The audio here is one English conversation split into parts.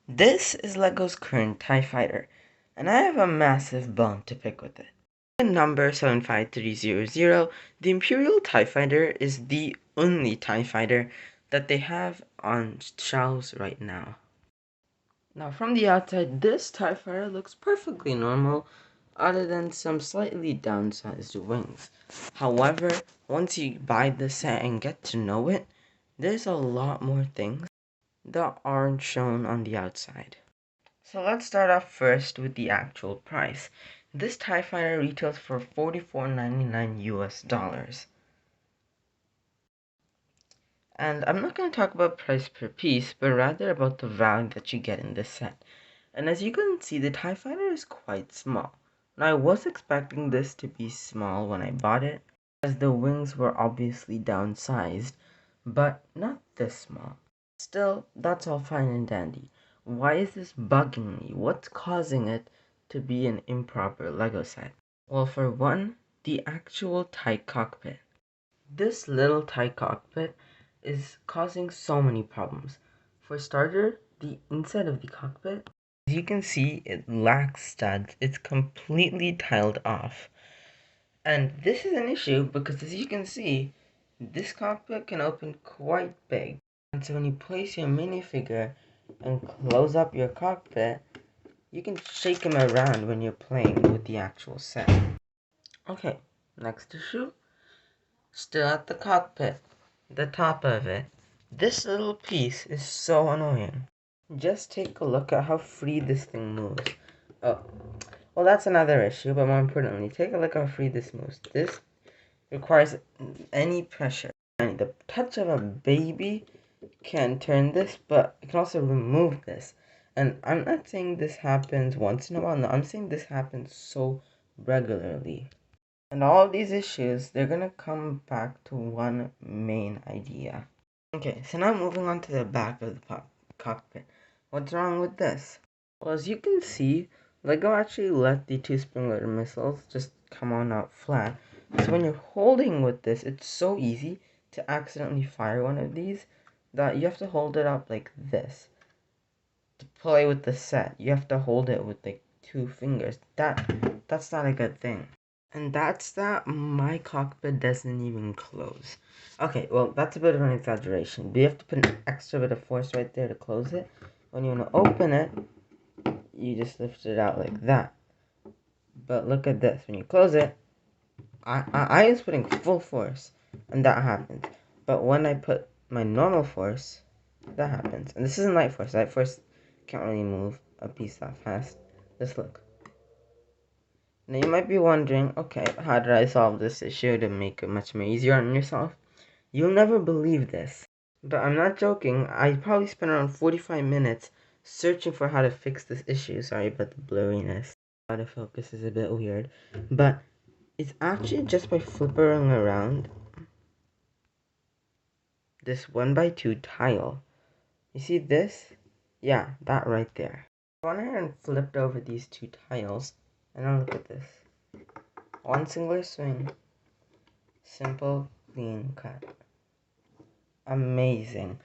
This is LEGO's current TIE Fighter, and I have a massive bone to pick with it. In number 75300, the Imperial TIE Fighter is the only TIE Fighter that they have on shelves right now. Now from the outside, this TIE Fighter looks perfectly normal, other than some slightly downsized wings. However, once you buy the set and get to know it, there's a lot more things that aren't shown on the outside. So let's start off first with the actual price. This TIE Fighter retails for $44.99 US. And I'm not going to talk about price per piece, but rather about the value that you get in this set. And as you can see, the TIE Fighter is quite small. Now I was expecting this to be small when I bought it, as the wings were obviously downsized, but not this small. Still, that's all fine and dandy. Why is this bugging me? What's causing it to be an improper LEGO set? Well, for one, the actual TIE cockpit. This little TIE cockpit is causing so many problems. For starter, the inside of the cockpit, as you can see, it lacks studs. It's completely tiled off. And this is an issue because, as you can see, this cockpit can open quite big. And so when you place your minifigure and close up your cockpit, you can shake him around when you're playing with the actual set. Okay, next issue. Still at the cockpit, the top of it. This little piece is so annoying. Just take a look at how free this thing moves. Oh, well, that's another issue, but more importantly, take a look how free this moves. This requires any pressure. And the touch of a baby can turn this, but it can also remove this. And I'm not saying this happens once in a while. No, I'm saying this happens so regularly. And all of these issues, they're gonna come back to one main idea. Okay, so now moving on to the back of the cockpit. What's wrong with this? Well, as you can see, LEGO actually let the two Springler missiles just come on out flat. So when you're holding with this, it's so easy to accidentally fire one of these that you have to hold it up like this. To play with the set, you have to hold it with like 2 fingers. That's not a good thing. And that's that my cockpit doesn't even close. Okay, well, that's a bit of an exaggeration. But you have to put an extra bit of force right there to close it. When you want to open it, you just lift it out like that. But look at this. When you close it, I was putting full force, and that happens. But when I put my normal force, that happens. And this isn't light force. Light force can't really move a piece that fast. Just look. Now you might be wondering, okay, how did I solve this issue to make it much more easier on yourself? You'll never believe this. But I'm not joking, I probably spent around 45 minutes searching for how to fix this issue. Sorry about the blurriness. Autofocus is a bit weird. But it's actually just by flipping around this 1x2 tile. You see this? Yeah, that right there. I went ahead and flipped over these 2 tiles, and now look at this. One singular swing. Simple, clean cut. Amazing.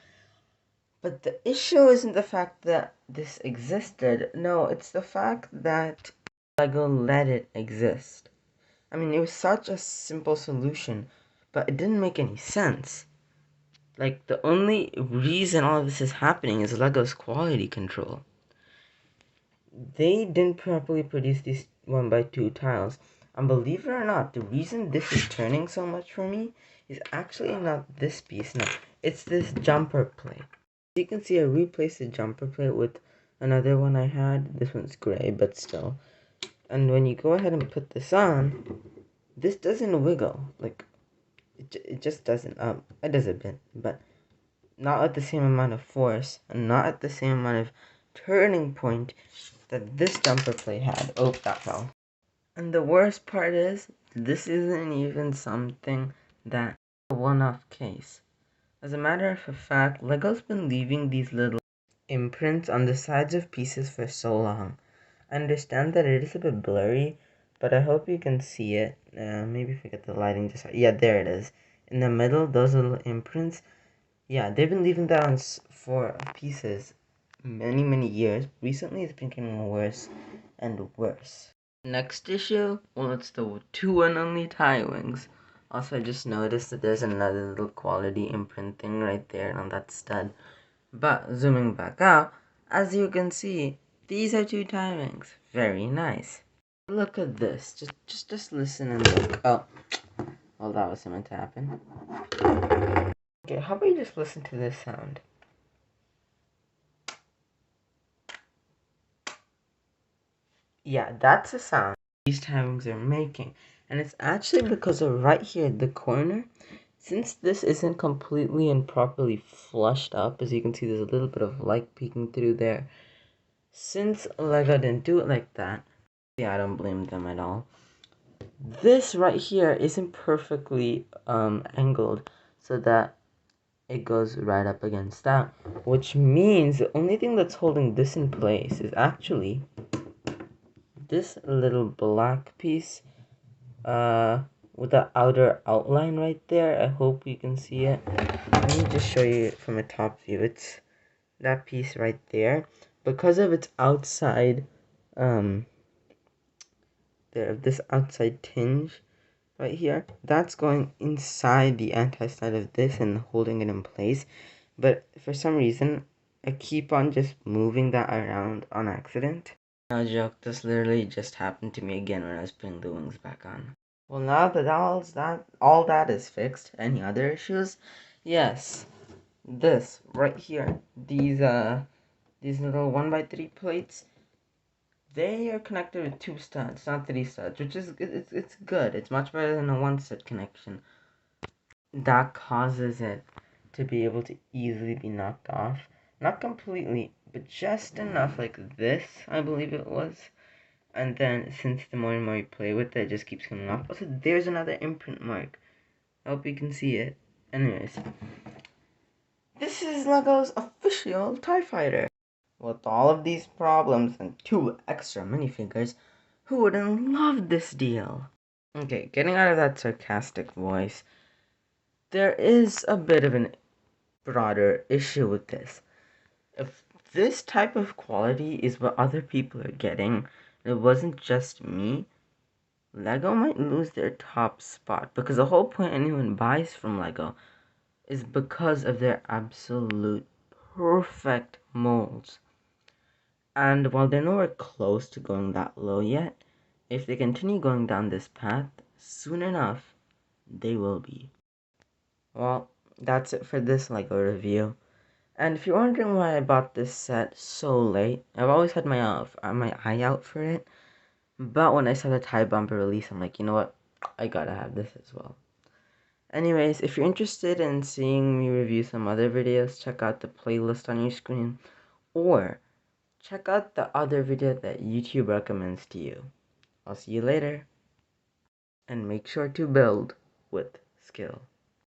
But the issue isn't the fact that this existed. No, it's the fact that LEGO let it exist. I mean, it was such a simple solution, but it didn't make any sense. Like, the only reason all of this is happening is LEGO's quality control. They didn't properly produce these 1x2 tiles. And believe it or not, the reason this is turning so much for me is actually not this piece. No, it's this jumper plate. You can see I replaced the jumper plate with another one I had. This one's gray, but still. And when you go ahead and put this on, this doesn't wiggle. Like, it just doesn't. It does a bit, but not at the same amount of force, and not at the same amount of turning point that this jumper plate had. Oh, that fell. And the worst part is, this isn't even something that a one-off case. As a matter of fact, LEGO's been leaving these little imprints on the sides of pieces for so long. I understand that it is a bit blurry, but I hope you can see it. Maybe if I get the lighting just right. Yeah, there it is. In the middle, those little imprints. Yeah, they've been leaving that on for pieces many years. Recently, it's been getting worse and worse. Next issue, well, it's the two and only tie wings. Also, I just noticed that there's another little quality imprint thing right there on that stud. But zooming back out, as you can see, these are two tie wings. Very nice. Look at this. Just listen and look. Oh, well, that was meant to happen. Okay, how about you just listen to this sound? Yeah, that's a sound these tie wings are making. And it's actually because of right here at the corner. Since this isn't completely and properly flushed up, as you can see, there's a little bit of light peeking through there. Since Lego didn't do it like that, yeah, I don't blame them at all. This right here isn't perfectly angled so that it goes right up against that, which means the only thing that's holding this in place is actually this little black piece with the outer outline right there. I hope you can see it. Let me just show you it from a top view. It's that piece right there. Because of its outside this outside tinge right here, that's going inside the anti-side of this and holding it in place. But for some reason, I keep on just moving that around on accident. No joke, this literally just happened to me again when I was putting the wings back on. Well, now that all that is fixed, any other issues? Yes, this right here, these little 1x3 plates, they are connected with 2 studs, not 3 studs, which is it's good. It's much better than a 1 stud connection. That causes it to be able to easily be knocked off. Not completely, but just enough like this, I believe it was. And then, since the more and more you play with it, it just keeps coming off. Also, there's another imprint mark. I hope you can see it. Anyways, this is LEGO's official TIE Fighter. With all of these problems and 2 extra minifigures, who wouldn't love this deal? Okay, getting out of that sarcastic voice, there is a bit of a broader issue with this. If this type of quality is what other people are getting, it wasn't just me, Lego might lose their top spot, because the whole point anyone buys from Lego is because of their absolute perfect molds. And while they're nowhere close to going that low yet, if they continue going down this path, soon enough, they will be. Well, that's it for this Lego review. And if you're wondering why I bought this set so late, I've always had my eye out for it. But when I saw the tie bumper release, I'm like, you know what? I gotta have this as well. Anyways, if you're interested in seeing me review some other videos, check out the playlist on your screen. Or check out the other video that YouTube recommends to you. I'll see you later. And make sure to build with skill.